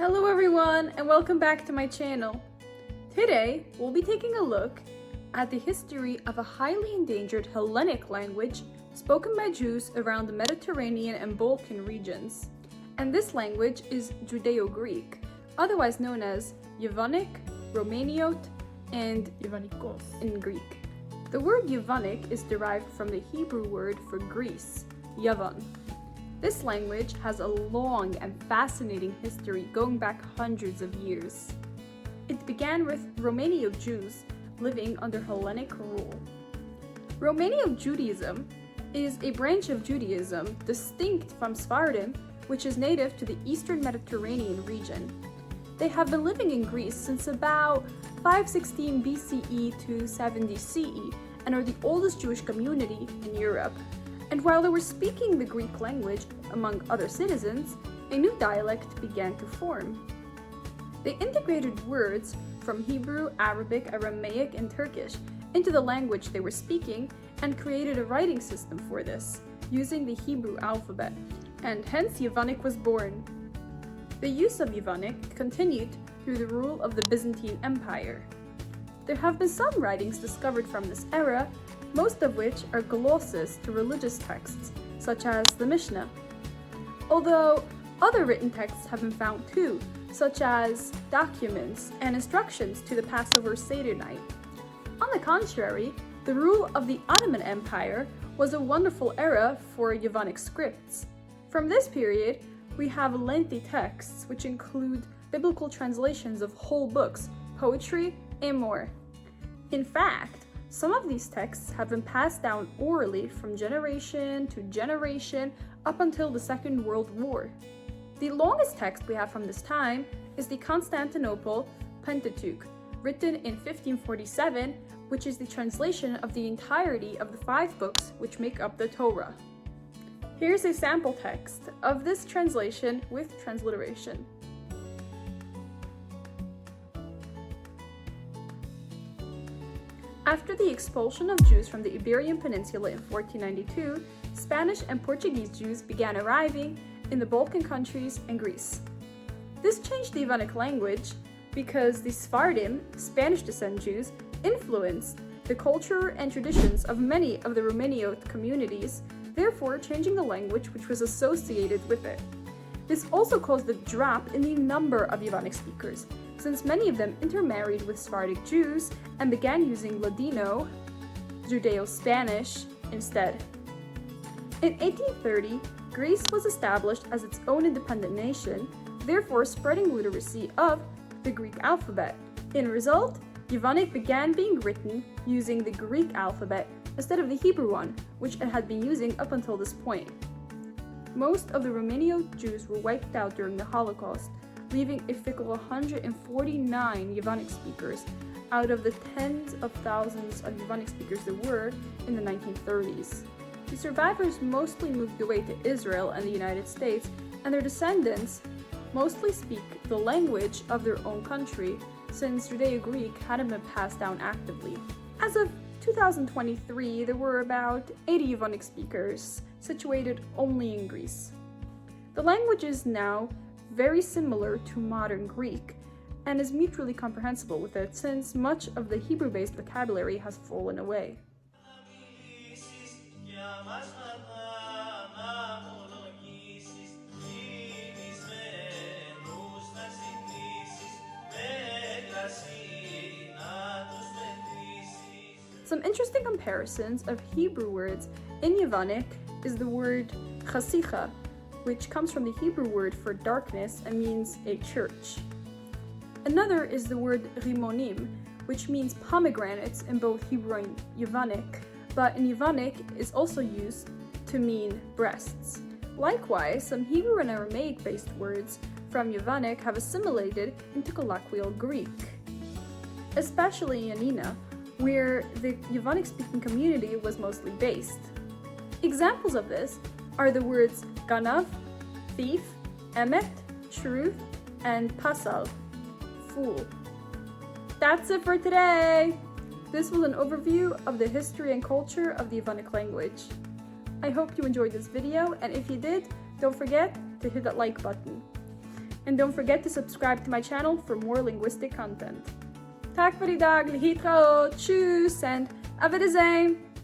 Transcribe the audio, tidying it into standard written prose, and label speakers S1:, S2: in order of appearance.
S1: Hello everyone and welcome back to my channel. Today we'll be taking a look at the history of a highly endangered Hellenic language spoken by Jews around the Mediterranean and Balkan regions. And this language is Judeo-Greek, otherwise known as Yevanic, Romaniote, and Yevanikos in Greek. The word Yevanic is derived from the Hebrew word for Greece, Yavan. This language has a long and fascinating history going back hundreds of years. It began with Romaniote Jews living under Hellenic rule. Romaniote Judaism is a branch of Judaism distinct from Sephardim, which is native to the Eastern Mediterranean region. They have been living in Greece since about 516 BCE to 70 CE and are the oldest Jewish community in Europe. And while they were speaking the Greek language among other citizens, a new dialect began to form. They integrated words from Hebrew, Arabic, Aramaic, and Turkish into the language they were speaking and created a writing system for this, using the Hebrew alphabet, and hence Yevanic was born. The use of Yevanic continued through the rule of the Byzantine Empire. There have been some writings discovered from this era, most of which are glosses to religious texts, such as the Mishnah. Although other written texts have been found too, such as documents and instructions to the Passover Seder night. On the contrary, the rule of the Ottoman Empire was a wonderful era for Yevanic scripts. From this period, we have lengthy texts which include biblical translations of whole books, poetry, and more. In fact, some of these texts have been passed down orally from generation to generation up until the Second World War. The longest text we have from this time is the Constantinople Pentateuch, written in 1547, which is the translation of the entirety of the 5 books which make up the Torah. Here's a sample text of this translation with transliteration. After the expulsion of Jews from the Iberian Peninsula in 1492, Spanish and Portuguese Jews began arriving in the Balkan countries and Greece. This changed the Yevanic language because the Sephardim, Spanish descent Jews, influenced the culture and traditions of many of the Romaniote communities, therefore changing the language which was associated with it. This also caused a drop in the number of Yevanic speakers, since many of them intermarried with Sephardic Jews and began using Ladino, Judeo-Spanish, instead. In 1830, Greece was established as its own independent nation, therefore spreading literacy of the Greek alphabet. In result, Yevanic began being written using the Greek alphabet instead of the Hebrew one, which it had been using up until this point. Most of the Romaniote Jews were wiped out during the Holocaust, leaving a fickle 149 Yevanic speakers out of the tens of thousands of Yevanic speakers there were in the 1930s. The survivors mostly moved away to Israel and the United States, and their descendants mostly speak the language of their own country, since Judeo-Greek hadn't been passed down actively. As of 2023, there were about 80 Yevanic speakers, situated only in Greece. The language is now very similar to modern Greek, and is mutually comprehensible with it, since much of the Hebrew-based vocabulary has fallen away. Some interesting comparisons of Hebrew words in Yevanic is the word chasicha, which comes from the Hebrew word for darkness and means a church. Another is the word rimonim, which means pomegranates in both Hebrew and Yevanic, but in Yevanic is also used to mean breasts. Likewise, some Hebrew and Aramaic-based words from Yevanic have assimilated into colloquial Greek, especially in Ina, where the Yevanic-speaking community was mostly based. Examples of this are the words ganav, thief, emet, truth, and pasal, fool. That's it for today! This was an overview of the history and culture of the Yevanic language. I hope you enjoyed this video, and if you did, don't forget to hit that like button. And don't forget to subscribe to my channel for more linguistic content. Tak voor die dag, lihitraot, tschüss, and auf Wiedersehen!